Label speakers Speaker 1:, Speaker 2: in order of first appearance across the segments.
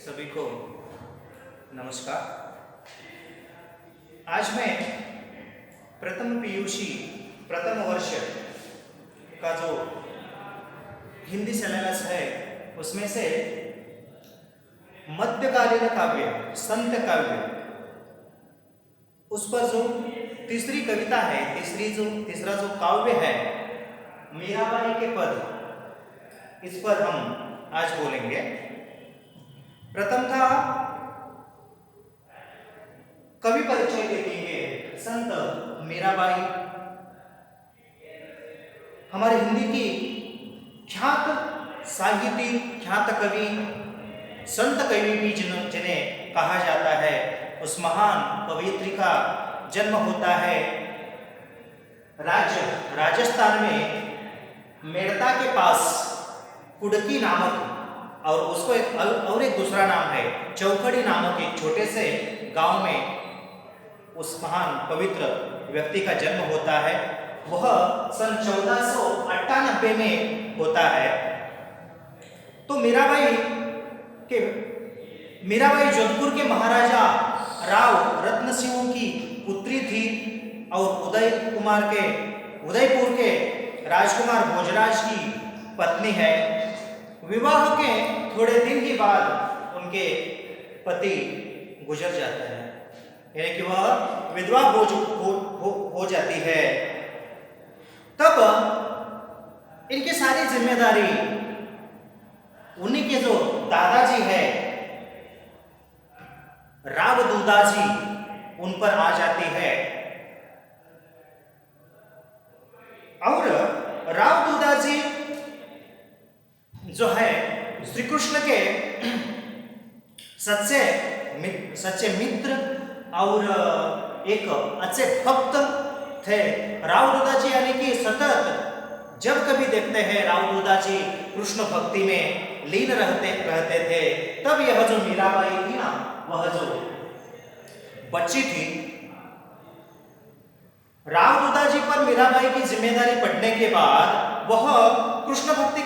Speaker 1: सभी को नमस्कार। आज मैं प्रथम पीयूषी प्रथम वर्ष का जो हिंदी सिलेबस है उसमें से मध्यकालीन काव्य, संत काव्य, उस पर जो तीसरी कविता है, तीसरा जो काव्य है मीराबाई के पद, इस पर हम आज बोलेंगे। प्रथम था कवि परिचय देखेंगे। संत मीराबाई हमारे हिंदी की ख्यात साहित्यिक, ख्यात कवि, संत कवि भी जिन्हें कहा जाता है, उस महान कवयित्री का जन्म होता है राजस्थान में मेड़ता के पास कुडकी नामक, और उसको एक दूसरा नाम है चौखड़ी नामक एक छोटे से गांव में उस महान पवित्र व्यक्ति का जन्म होता है। वह सन 1498 में होता है। तो मीराबाई जोधपुर के महाराजा राव रत्न सिंह की पुत्री थी और उदयपुर के राजकुमार भोजराज की पत्नी है। विवाह के थोड़े दिन ही बाद उनके पति गुजर जाते हैं, यानी कि वह विधवा हो जाती है। तब इनकी सारी जिम्मेदारी उन्हीं के जो दादाजी है राव दूदाजी, उन पर आ जाती है। और राव दूदाजी जो है श्री कृष्ण के सच्चे मित्र और एक अच्छे भक्त थे। राव दूदाजी यानी कि सतत जब कभी देखते हैं राव दूदाजी कृष्ण भक्ति में लीन रहते थे। तब यह जो मीराबाई थी ना, वह जो बच्ची थी, राव दूदाजी पर मीराबाई की जिम्मेदारी पड़ने के बाद वह कृष्ण भक्ति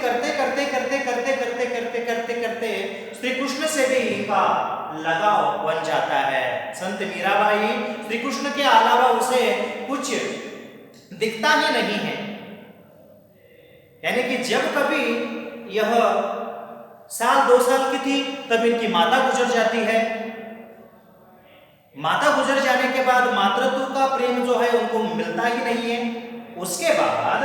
Speaker 1: करते श्री कृष्ण से भी इनका लगाव बन जाता है। संत मीराबाई श्री कृष्ण के अलावा उसे कुछ दिखता ही नहीं है। यानी कि जब कभी यह 1-2 साल की थी तब इनकी माता गुजर जाती है। माता गुजर जाने के बाद मातृत्व का प्रेम जो है उनको मिलता ही नहीं है। उसके बाद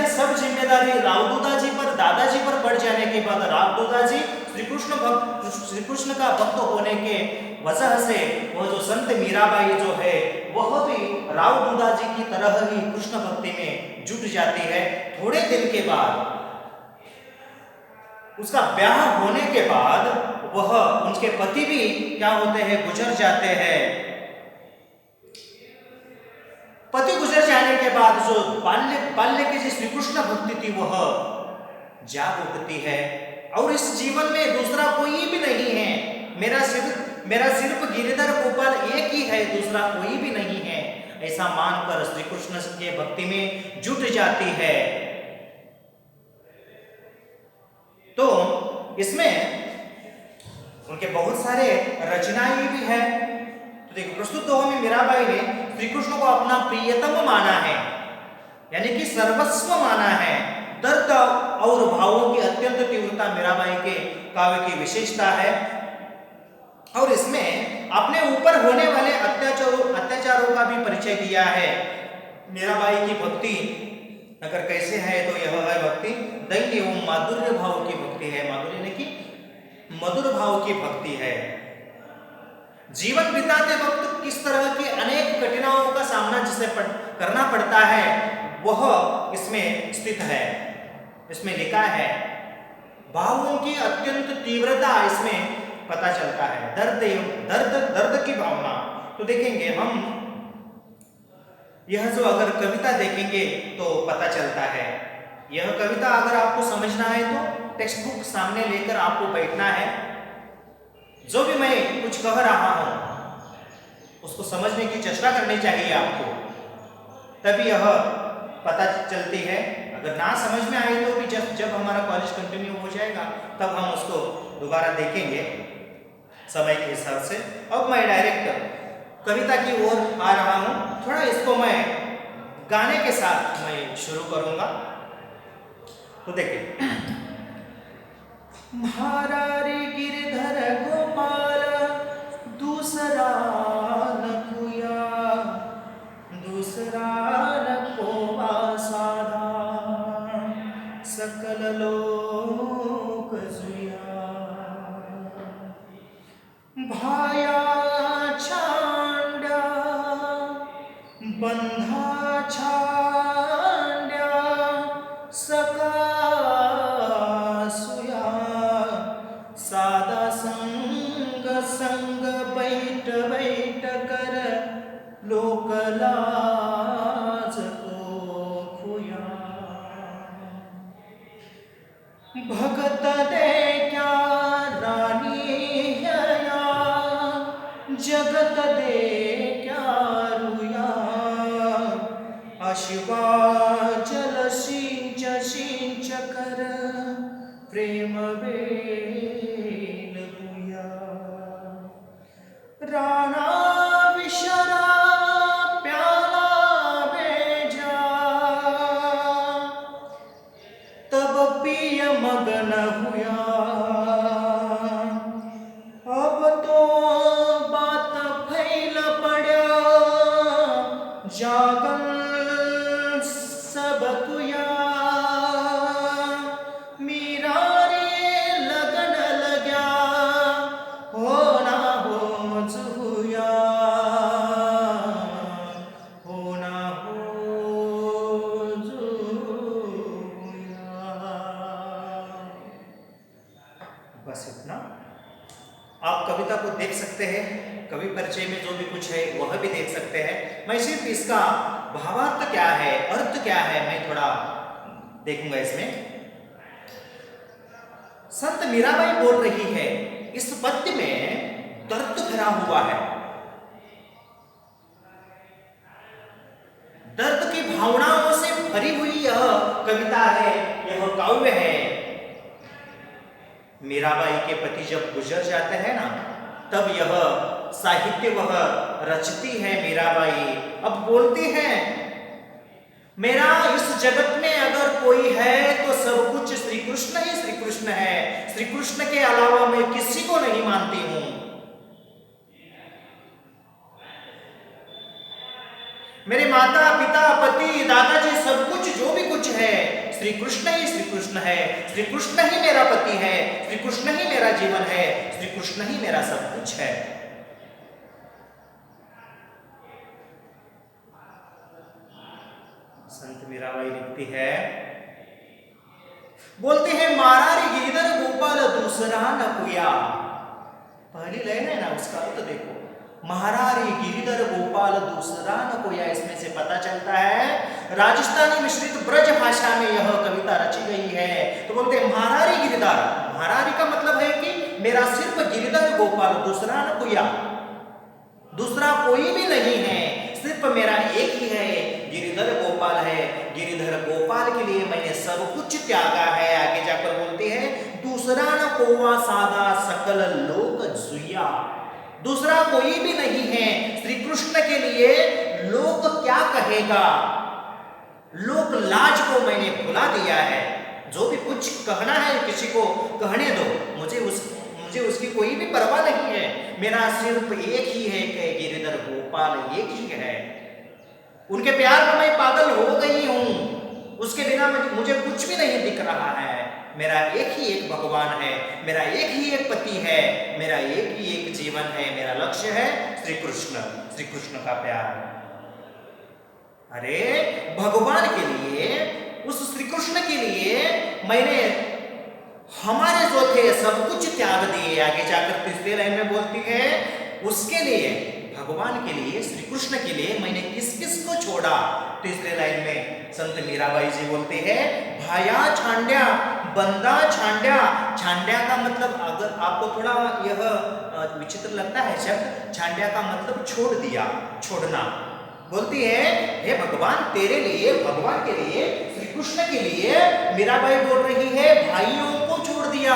Speaker 1: सब जिम्मेदारी राव दूदाजी पर, दादाजी पर बढ़ जाने के बाद राव दूदाजी श्री कृष्ण का भक्त होने के वजह से वह जो संत मीराबाई जो है वह भी राव दूदाजी की तरह ही कृष्ण भक्ति में जुट जाती है। थोड़े दिन के बाद उसका ब्याह होने के बाद वह उनके पति भी क्या होते हैं, गुजर जाते हैं। पति गुजर जाने के बाद जो बाल्य की जो श्री कृष्ण भक्ति थी वह जाग उठती है। और इस जीवन में दूसरा कोई भी नहीं है, मेरा सिर्फ गिरिधर गोपाल एक ही है, दूसरा कोई भी नहीं है, ऐसा मानकर श्री कृष्ण के भक्ति में जुट जाती है। तो इसमें उनके बहुत सारे रचनाएं भी है। तो देखो, प्रस्तुत दोहों में मीराबाई ने श्री कृष्ण को अपना प्रियतम माना है, यानी कि सर्वस्व माना है। दर्द और भावों की अत्यंत तीव्रता मीराबाई के काव्य की विशेषता है। और इसमें अपने ऊपर होने वाले अत्याचारों का भी परिचय दिया है। मीराबाई की भक्ति अगर कैसे है तो यह है भक्ति दैन्य एवं माधुर्य भाव की भक्ति है। माधुर्य यानी कि मधुर भाव की भक्ति है। जीवन बिताते वक्त किस तरह की अनेक कठिनाइयों का सामना जिसे करना पड़ता है वह इसमें स्थित है, इसमें लिखा है। भावों की अत्यंत तीव्रता इसमें पता चलता है, दर्द की भावना। तो देखेंगे हम यह जो अगर कविता देखेंगे तो पता चलता है। यह कविता अगर आपको समझना है तो टेक्स्ट बुक सामने लेकर आपको बैठना है। जो भी मैं कुछ कह रहा हूं उसको समझने की चेष्टा करनी चाहिए आपको, तभी यह पता चलती है। अगर ना समझ में आए तो भी जब हमारा कॉलेज कंटिन्यू हो जाएगा तब हम उसको दोबारा देखेंगे समय के हिसाब से। अब मैं डायरेक्ट कविता की ओर आ रहा हूं। थोड़ा इसको मैं गाने के साथ मैं शुरू करूंगा। तो देखिए, म्हारा रे गिरधर गोपाल दूसरा न कोया, दूसरा न कोवा साधा, सकल लोक जुया। भाया छांड्या बंधा छांड्या सका सुया, सादा संग संग बैठ बैठ कर लोक लाज को खुया। भगत दे क्या रानी हया, जगत दे क्या रुया, अशिवा जल सिंच सिंच कर प्रेम वेल बुया। राणा विशरा प्याला बेजा, तब पिय मगन हुआ। अब तो बात फैल पड़ा, जागल सब तुया। मीरा रे लगन लग्या, हो ना हो जुया, हो ना हो जुया। बस इतना। आप कविता को देख सकते हैं, कवि परिचय में जो भी कुछ है वह भी देख सकते हैं। मैं सिर्फ इसका भावार्थ क्या है, अर्थ क्या है, मैं थोड़ा देखूंगा इसमें। संत मीराबाई बोल रही है, इस पद्य में दर्द भरा हुआ है, दर्द की भावनाओं से भरी हुई यह कविता है, यह काव्य है। मीराबाई के पति जब गुजर जाते हैं ना, तब यह साहित्य वह रचती है मीराबाई। अब बोलती है, मेरा इस जगत में अगर कोई है तो सब कुछ श्री कृष्ण ही श्री कृष्ण है, श्री कृष्ण के अलावा मैं किसी को नहीं मानती हूं। मेरे माता पिता पति दादाजी सब कुछ जो भी कुछ है श्री कृष्ण ही श्री कृष्ण है, श्री कृष्ण ही मेरा पति है, श्री कृष्ण ही मेरा जीवन है, श्री कृष्ण ही मेरा सब कुछ है। संत मीराबाई लिखती है, बोलते हैं, मारा रे गिरधर गोपाल दूसरा न कोया। पहली लाइन है ना, उसका अर्थ देखो, महारा रे गिरधर गोपाल दूसरा न कोया। इसमें से पता चलता है राजस्थानी मिश्रित ब्रज भाषा में यह कविता रची गई है। तो बोलते हैं, महारारी गिरधर, महारारी का मतलब है कि मेरा सिर्फ गिरधर गोपाल, दूसरा न कोया, दूसरा कोई भी नहीं है, सिर्फ मेरा एक ही है, गिरिधर गोपाल है। गिरिधर गोपाल के लिए मैंने सब कुछ त्यागा है। आगे जाकर बोलते हैं, दूसरा न कोवा सादा सकल लोक जुया। दूसरा कोई भी नहीं है, श्री कृष्ण के लिए लोक क्या कहेगा, लोक लाज को मैंने भुला दिया है। जो भी कुछ कहना है किसी को कहने दो, मुझे उसकी कोई भी परवाह नहीं है। मेरा सिर्फ एक ही है कि गिरिधर गोपाल एक ही है। उनके प्यार में मैं पागल हो गई हूं, उसके बिना मुझे कुछ भी नहीं दिख रहा है। मेरा एक ही एक भगवान है, मेरा एक ही एक पति है, मेरा एक ही एक जीवन है, मेरा लक्ष्य है श्री कृष्ण, श्री कृष्ण का प्यार। अरे भगवान के लिए, उस श्री कृष्ण के लिए मैंने हमारे जो थे सब कुछ त्याग दिए। आगे जाकर तीसरे लाइन में बोलती है, उसके लिए, भगवान के लिए, श्री कृष्ण के लिए मैंने किस किस को छोड़ा। तीसरे लाइन में संत मीराबाई जी बोलते हैं, भाया छांड्या बंदा छांड्या। छांड्या का मतलब, अगर आपको थोड़ा यह विचित्र लगता है शब्द, छांड्या का मतलब छोड़ दिया, छोड़ना। बोलती है, हे भगवान तेरे लिए, भगवान के लिए, श्री कृष्ण के लिए मीराबाई बोल रही है, भाइयों को छोड़ दिया। दिया,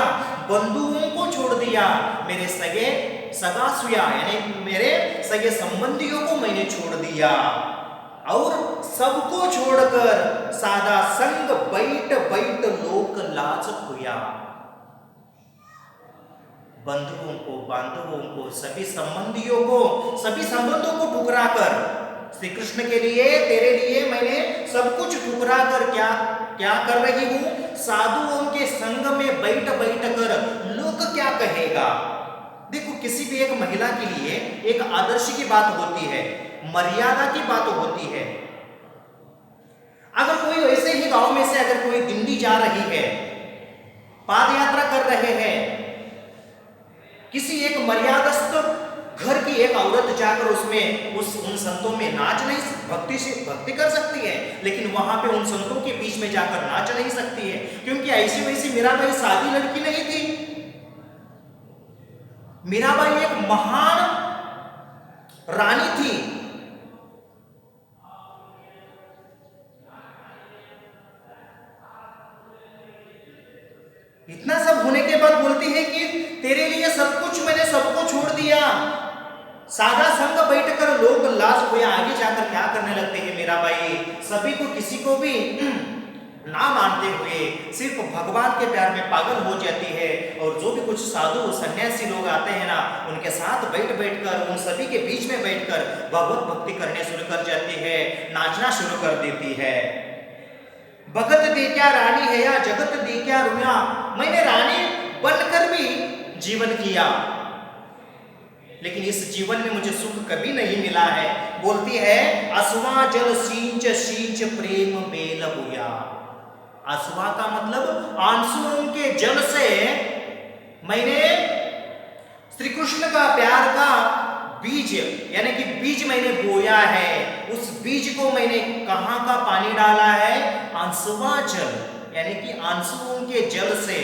Speaker 1: बंधुओं को छोड़ दिया, मेरे सगा सुया यानी मेरे सगे संबंधियों को मैंने छोड़ दिया और सबको छोड़कर सादा संग बैठ बैठ लोक लाज हुआ। बंधुओं को, बांधवों को, सभी संबंधियों को, सभी संबंधों को ठुकरा कर श्री कृष्ण के लिए, तेरे लिए मैंने सब कुछ ठुकरा कर क्या कर रही हूं, साधुओं के संग में बैठ बैठ कर लोग क्या कहेगा। देखो, किसी भी एक महिला के लिए एक आदर्श की बात होती है, मर्यादा की बात होती है। अगर कोई ऐसे ही गांव में से अगर कोई दिंडी जा रही है, पाद यात्रा कर रहे हैं, किसी एक मर्यादस्थ घर की एक औरत जाकर उसमें उन संतों में नाच नहीं, भक्ति कर सकती है, लेकिन वहां पे उन संतों के बीच में जाकर नाच नहीं सकती है, क्योंकि ऐसी वैसी मीराबाई सादी लड़की नहीं थी। मीराबाई एक महान रानी थी। इतना सब होने के बाद बोलती है कि तेरे लिए सब कुछ मैंने सबको छोड़ दिया, सादा संग बैठकर लोग लाज हुआ। आगे जाकर क्या करने लगते हैं मीराबाई, सभी को, किसी को भी ना मानते हुए सिर्फ भगवान के प्यार में पागल हो जाती है, और जो भी कुछ साधु सन्यासी लोग आते हैं ना, उनके साथ बैठ बैठकर, उन सभी के बीच में बैठकर भगवत भक्ति करने शुरू कर जाती है, नाचना शुरू कर देती है। भगत दे क्या रानी है या जगत दे क्या रुया, मैंने रानी बनकर भी जीवन किया, लेकिन इस जीवन में मुझे सुख कभी नहीं मिला है। बोलती है असुआ जल सींच सींच प्रेम बेल बुया। असुआ का मतलब आंसुओं के जल से मैंने श्री कृष्ण का प्यार का बीज, यानी कि बीज मैंने बोया है। उस बीज को मैंने कहां का पानी डाला है, आंसुआ जल, यानी कि आंसुओं के जल से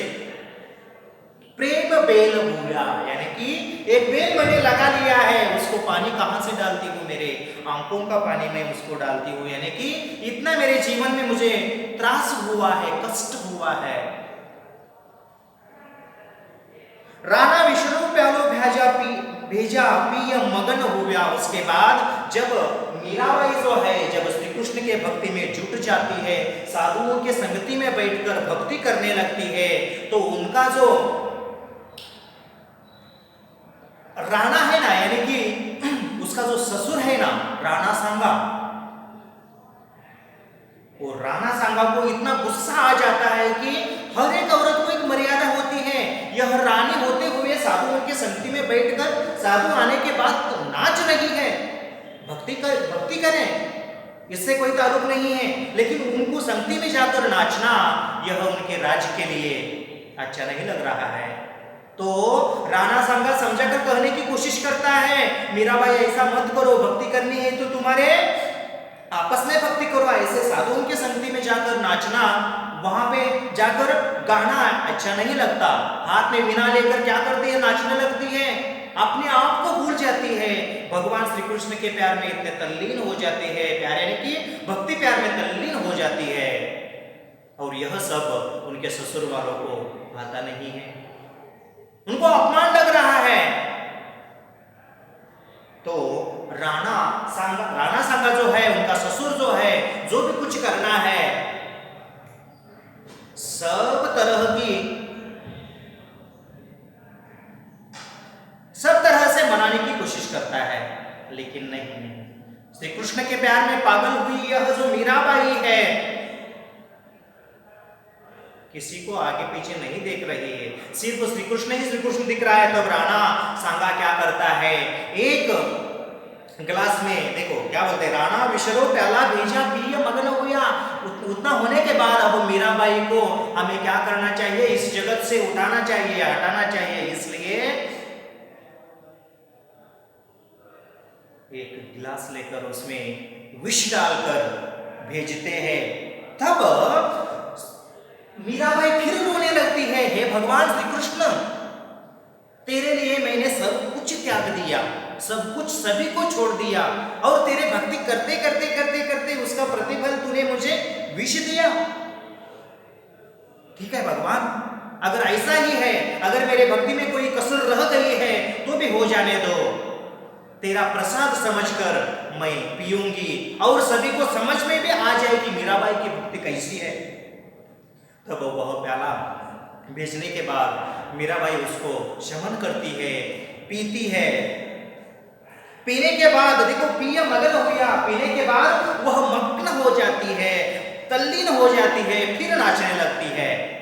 Speaker 1: प्रेम बेल बोया, यानी कि एक बेल मैंने लगा लिया है, उसको पानी कहां से डालती हूँ, मेरे आंखों का पानी मैं उसको डालती हूँ, यानी कि इतना मेरे जीवन में मुझे त्रास हुआ है, कष्ट हुआ है। राणा विष्णु प्यालो भेजा पिय मगन हुआ। उसके बाद जब मीराबाई जो है, जब श्री कृष्ण के भक्ति में जुट जाती है, साधुओं के संगति में बैठकर भक्ति करने लगती है, तो उनका जो राणा है ना, यानी कि उसका जो ससुर है ना, राणा सांगा, वो राणा सांगा को इतना गुस्सा आ जाता है कि हर एक औरत को एक मर्यादा होती है। यह रानी होते हुए साधुओं की संगति में बैठकर, साधु आने के बाद तो नाच रही है, भक्ति करें, इससे कोई ताल्लुक नहीं है, लेकिन उनको संगति में जाकर नाचना, यह उनके राज्य के लिए अच्छा नहीं लग रहा है। तो राणा सांगा समझाकर कहने की कोशिश करता है, मीराबाई ऐसा मत करो, भक्ति करनी है तो तुम्हारे आपस में भक्ति करो, ऐसे साधुओं के संगति में जाकर नाचना, वहां पे जाकर गाना अच्छा नहीं लगता। हाथ में वीणा लेकर क्या करती है, नाचने लगती है, अपने आप को भूल जाती है, भगवान श्री कृष्ण के प्यार में इतने तल्लीन हो जाते हैं, प्यार यानी कि भक्ति प्यार में तल्लीन हो जाती है, और यह सब उनके ससुर वालों को आता नहीं है, उनको अपमान लग रहा है। तो राणा सांगा जो है, उनका ससुर जो है, जो भी कुछ करना है, सब तरह से मनाने की कोशिश करता है, लेकिन नहीं, श्री कृष्ण के प्यार में पागल हुई यह जो मीराबाई है, किसी को आगे पीछे नहीं देख रही है, सिर्फ श्री कृष्ण ही श्री कृष्ण दिख रहा है। तब राणा सांगा क्या करता है, एक गिलास में, देखो क्या बोलते हैं, राणा विशरो प्याला भेजा पिय मगन हुआ। उतना होने के बाद अब मीराबाई को हमें क्या करना चाहिए, इस जगत से उठाना चाहिए, हटाना चाहिए, इसलिए एक गिलास लेकर उसमें विष डालकर भेजते हैं। तब मीराबाई फिर रोने लगती है, हे भगवान श्री कृष्ण, तेरे लिए मैंने सब कुछ त्याग दिया, सब कुछ सभी को छोड़ दिया, और तेरे भक्ति करते करते करते करते उसका प्रतिफल तूने मुझे विष दिया। ठीक है भगवान, अगर ऐसा ही है, अगर मेरे भक्ति में कोई कसर रह गई है तो भी हो जाने दो, तेरा प्रसाद समझकर मैं पीऊंगी और सभी को समझ में भी आ जाए कि मीराबाई की भक्ति कैसी है। तब वह प्याला भेजने के बाद मीराबाई उसको शमन करती है, पीती है। पीने के बाद देखो, पिय मगन हुआ, पीने के बाद वह मग्न हो जाती है, तल्लीन हो जाती है, फिर नाचने लगती है।